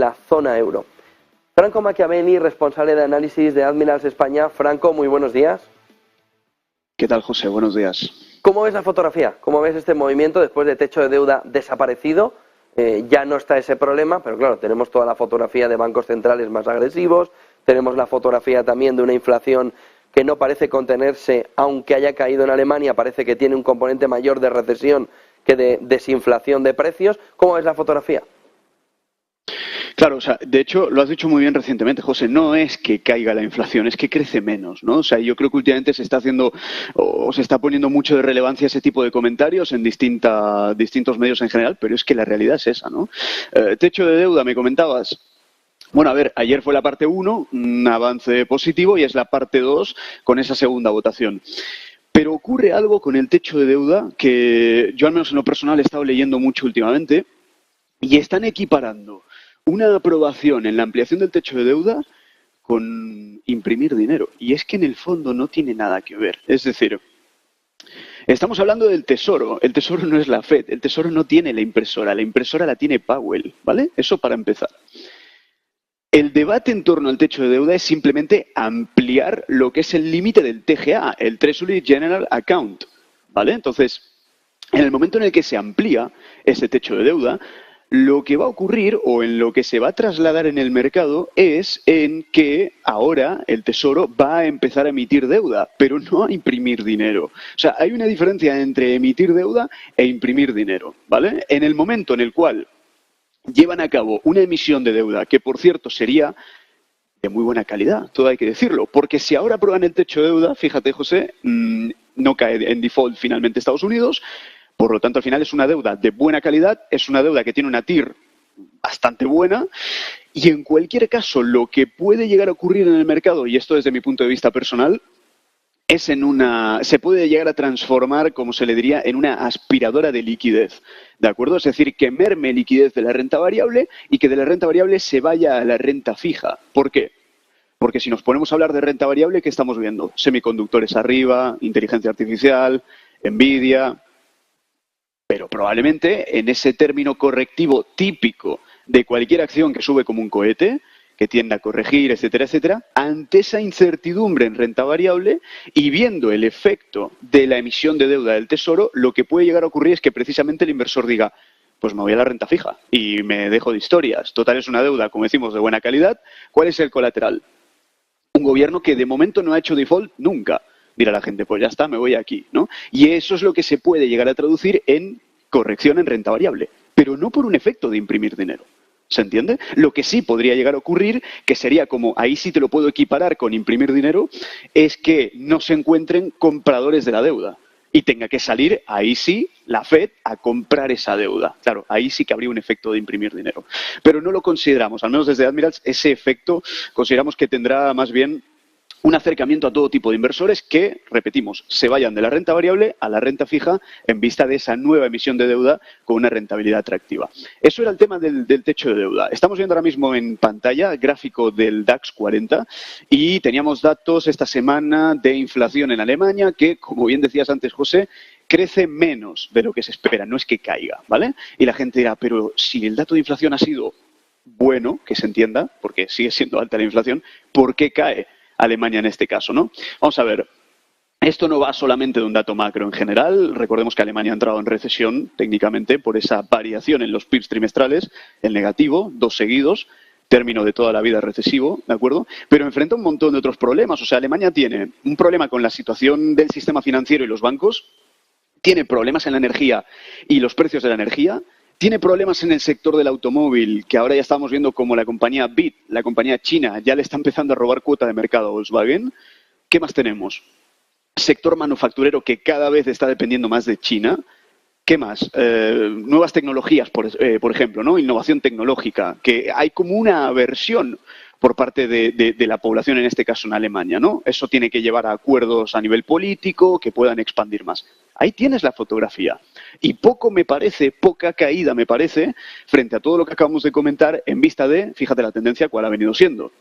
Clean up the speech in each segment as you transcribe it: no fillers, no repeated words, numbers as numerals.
la zona euro. Franco Machiavelli, responsable de análisis de Admirals España. Franco, muy buenos días. ¿Qué tal, José? Buenos días. ¿Cómo ves la fotografía? ¿Cómo ves este movimiento después de techo de deuda desaparecido? Ya no está ese problema, pero claro, tenemos toda la fotografía de bancos centrales más agresivos, tenemos la fotografía también de una inflación que no parece contenerse, aunque haya caído en Alemania, parece que tiene un componente mayor de recesión que de desinflación de precios. ¿Cómo ves la fotografía? Claro, o sea, de hecho, lo has dicho muy bien recientemente, José, no es que caiga la inflación, es que crece menos, ¿no? O sea, yo creo que últimamente se está haciendo o se está poniendo mucho de relevancia ese tipo de comentarios en distintos medios en general, pero es que la realidad es esa, ¿no? Techo de deuda, me comentabas. Bueno, a ver, ayer fue la parte 1, un avance positivo, y es la parte 2 con esa segunda votación. Pero ocurre algo con el techo de deuda que yo, al menos en lo personal, he estado leyendo mucho últimamente, y están equiparando una aprobación en la ampliación del techo de deuda con imprimir dinero. Y es que en el fondo no tiene nada que ver. Es decir, estamos hablando del Tesoro. El Tesoro no es la Fed. El Tesoro no tiene la impresora la tiene Powell, ¿vale? Eso para empezar. El debate en torno al techo de deuda es simplemente ampliar lo que es el límite del TGA, el Treasury General Account, ¿vale? Entonces, en el momento en el que se amplía ese techo de deuda, lo que va a ocurrir o en lo que se va a trasladar en el mercado es en que ahora el Tesoro va a empezar a emitir deuda, pero no a imprimir dinero. O sea, hay una diferencia entre emitir deuda e imprimir dinero, ¿vale? En el momento en el cual llevan a cabo una emisión de deuda, que por cierto sería de muy buena calidad, todo hay que decirlo, porque si ahora aprueban el techo de deuda, fíjate, José, no cae en default finalmente Estados Unidos. Por lo tanto, al final es una deuda de buena calidad, es una deuda que tiene una TIR bastante buena, y en cualquier caso lo que puede llegar a ocurrir en el mercado, y esto desde mi punto de vista personal, es se puede llegar a transformar, como se le diría, en una aspiradora de liquidez, ¿de acuerdo? Es decir, que merme liquidez de la renta variable y que de la renta variable se vaya a la renta fija. ¿Por qué? Porque si nos ponemos a hablar de renta variable, ¿qué estamos viendo? Semiconductores arriba, inteligencia artificial, Nvidia. Pero probablemente en ese término correctivo típico de cualquier acción que sube como un cohete, que tiende a corregir, etcétera, etcétera, ante esa incertidumbre en renta variable y viendo el efecto de la emisión de deuda del Tesoro, lo que puede llegar a ocurrir es que precisamente el inversor diga, pues me voy a la renta fija y me dejo de historias. Total, es una deuda, como decimos, de buena calidad. ¿Cuál es el colateral? Un gobierno que de momento no ha hecho default nunca. Dirá la gente, pues ya está, me voy aquí, ¿no? Y eso es lo que se puede llegar a traducir en corrección en renta variable, pero no por un efecto de imprimir dinero. ¿Se entiende? Lo que sí podría llegar a ocurrir, que sería como, ahí sí te lo puedo equiparar con imprimir dinero, es que no se encuentren compradores de la deuda y tenga que salir, ahí sí, la Fed a comprar esa deuda. Claro, ahí sí que habría un efecto de imprimir dinero. Pero no lo consideramos, al menos desde Admirals, ese efecto consideramos que tendrá más bien un acercamiento a todo tipo de inversores que, repetimos, se vayan de la renta variable a la renta fija en vista de esa nueva emisión de deuda con una rentabilidad atractiva. Eso era el tema del techo de deuda. Estamos viendo ahora mismo en pantalla el gráfico del DAX 40 y teníamos datos esta semana de inflación en Alemania que, como bien decías antes, José, crece menos de lo que se espera, no es que caiga, ¿vale? Y la gente dirá, pero si el dato de inflación ha sido bueno, que se entienda, porque sigue siendo alta la inflación, ¿por qué cae Alemania en este caso, ¿no? Vamos a ver, esto no va solamente de un dato macro en general. Recordemos que Alemania ha entrado en recesión técnicamente por esa variación en los PIBs trimestrales, el negativo, 2 seguidos, término de toda la vida recesivo, ¿de acuerdo? Pero enfrenta un montón de otros problemas. O sea, Alemania tiene un problema con la situación del sistema financiero y los bancos, tiene problemas en la energía y los precios de la energía, tiene problemas en el sector del automóvil, que ahora ya estamos viendo como la compañía BYD, la compañía china, ya le está empezando a robar cuota de mercado a Volkswagen. ¿Qué más tenemos? Sector manufacturero que cada vez está dependiendo más de China. ¿Qué más? Nuevas tecnologías, por ejemplo, ¿no? Innovación tecnológica, que hay como una aversión por parte de la población, en este caso en Alemania, ¿no? Eso tiene que llevar a acuerdos a nivel político que puedan expandir más. Ahí tienes la fotografía. Y poca caída me parece, frente a todo lo que acabamos de comentar, en vista de, fíjate la tendencia, cuál ha venido siendo.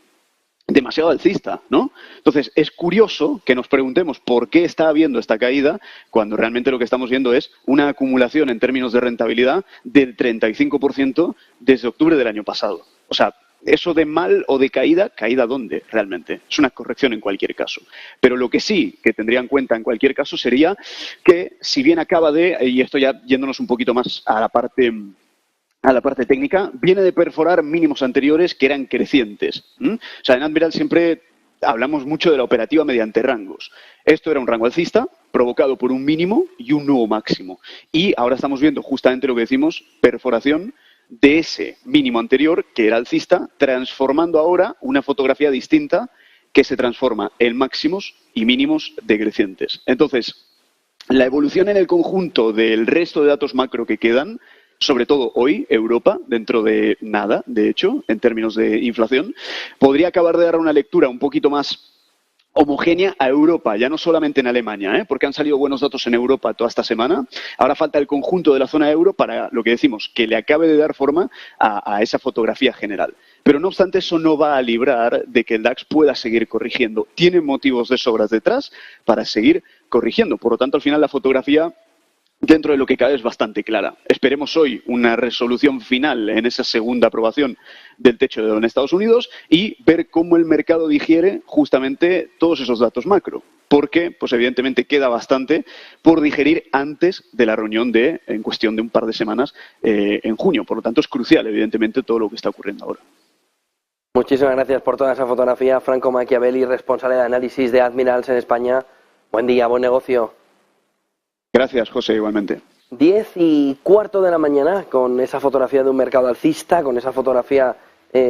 Demasiado alcista, ¿no? Entonces, es curioso que nos preguntemos por qué está habiendo esta caída cuando realmente lo que estamos viendo es una acumulación en términos de rentabilidad del 35% desde octubre del año pasado. O sea, eso de mal o de caída, ¿caída dónde realmente? Es una corrección en cualquier caso. Pero lo que sí que tendría en cuenta en cualquier caso sería que si bien acaba de, y esto ya yéndonos un poquito más a la parte técnica, viene de perforar mínimos anteriores que eran crecientes. O sea, en Admiral siempre hablamos mucho de la operativa mediante rangos. Esto era un rango alcista provocado por un mínimo y un nuevo máximo. Y ahora estamos viendo justamente lo que decimos, perforación de ese mínimo anterior, que era alcista, transformando ahora una fotografía distinta que se transforma en máximos y mínimos decrecientes. Entonces, la evolución en el conjunto del resto de datos macro que quedan, sobre todo hoy, Europa, dentro de nada, de hecho, en términos de inflación, podría acabar de dar una lectura un poquito más homogénea a Europa, ya no solamente en Alemania, porque han salido buenos datos en Europa toda esta semana. Ahora falta el conjunto de la zona euro para, lo que decimos, que le acabe de dar forma a esa fotografía general. Pero no obstante, eso no va a librar de que el DAX pueda seguir corrigiendo. Tiene motivos de sobras detrás para seguir corrigiendo. Por lo tanto, al final la fotografía, dentro de lo que cabe, es bastante clara. Esperemos hoy una resolución final en esa segunda aprobación del techo de deuda en Estados Unidos y ver cómo el mercado digiere justamente todos esos datos macro. Porque, pues evidentemente, queda bastante por digerir antes de la reunión en cuestión de un par de semanas en junio. Por lo tanto, es crucial, evidentemente, todo lo que está ocurriendo ahora. Muchísimas gracias por toda esa fotografía. Franco Machiavelli, responsable de análisis de Admirals en España. Buen día, buen negocio. Gracias, José, igualmente. 10:15 de la mañana, con esa fotografía de un mercado alcista, con esa fotografía